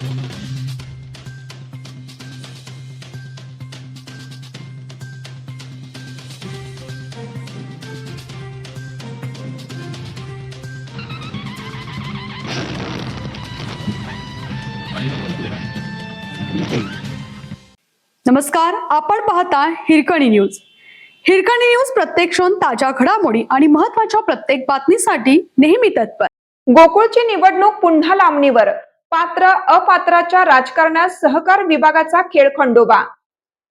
नमस्कार, आपण पाहता हिरकणी न्यूज. हिरकणी न्यूज प्रत्येक क्षण ताज्या घडामोडी आणि महत्त्वाच्या प्रत्येक बातमीसाठी नेहमी तत्पर. गोकुळची निवडणूक पुन्हा लांबणीवर. पात्र अपात्राच्या राजकारणात सहकार विभागाचा खेळखंडोबा.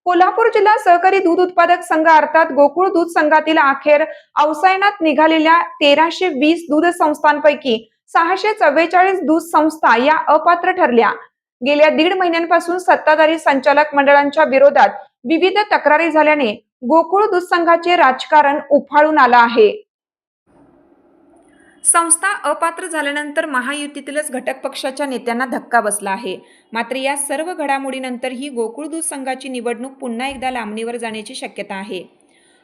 कोल्हापूर जिल्हा सहकारी दूध उत्पादक संघ अर्थात गोकुळ दूध संघातील अखेर अवसायनात निघालेल्या 1320 दूध संस्थांपैकी 644 दूध संस्था या अपात्र ठरल्या. गेल्या 1.5 महिन्यांपासून सत्ताधारी संचालक मंडळांच्या विरोधात विविध तक्रारी झाल्याने गोकुळ दूध संघाचे राजकारण उफाळून आलं आहे. संस्था अपात्र झाल्यानंतर महायुतीतीलच घटक पक्षाच्या नेत्यांना धक्का बसला आहे. मात्र या सर्व घडामोडीनंतरही गोकुळ दूध संघाची निवडणूक पुन्हा एकदा लांबणीवर जाण्याची शक्यता आहे.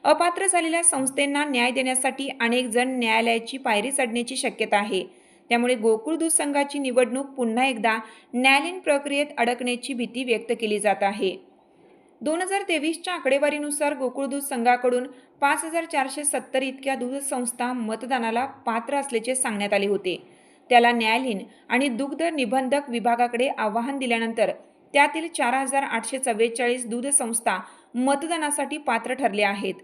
अपात्र झालेल्या संस्थेंना न्याय देण्यासाठी अनेक जण न्यायालयाची पायरी चढण्याची शक्यता आहे. त्यामुळे गोकुळ दूध संघाची निवडणूक पुन्हा एकदा न्यायालयीन प्रक्रियेत अडकण्याची भीती व्यक्त केली जात आहे. 2023च्या आकडेवारीनुसार गोकुळ दूध संघाकडून 5470 इतक्या दूध संस्था मतदानाला पात्र असल्याचे सांगण्यात आले होते. त्याला न्यायालयीन आणि दुग्ध निबंधक विभागाकडे आव्हान दिल्यानंतर त्यातील 4844 दूध संस्था मतदानासाठी पात्र ठरल्या आहेत.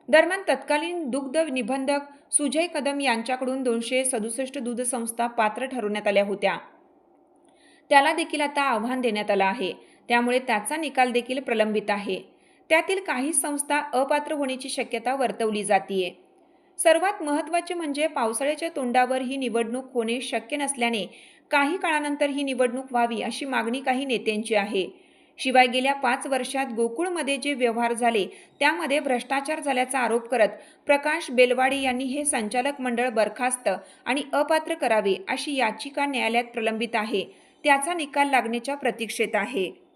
दरम्यान तत्कालीन दुग्ध निबंधक सुजय कदम यांच्याकडून 267 दूध संस्था पात्र ठरवण्यात आल्या होत्या. त्याला देखील आता आव्हान देण्यात आलं आहे. त्यामुळे त्याचा निकाल देखील प्रलंबित आहे. त्यातील काही संस्था अपात्र होण्याची शक्यता वर्तवली जातीये. सर्वात महत्त्वाचे म्हणजे पावसाळ्याच्या तोंडावर ही निवडणूक होणे शक्य नसल्याने काही काळानंतर ही निवडणूक व्हावी अशी मागणी काही नेत्यांची आहे. शिवाय गेल्या 5 वर्षात गोकुळमध्ये जे व्यवहार झाले त्यामध्ये भ्रष्टाचार झाल्याचा आरोप करत प्रकाश बेलवाडी यांनी हे संचालक मंडळ बरखास्त आणि अपात्र करावे अशी याचिका न्यायालयात प्रलंबित आहे. त्याचा निकाल लागण्याच्या प्रतीक्षेत आहे.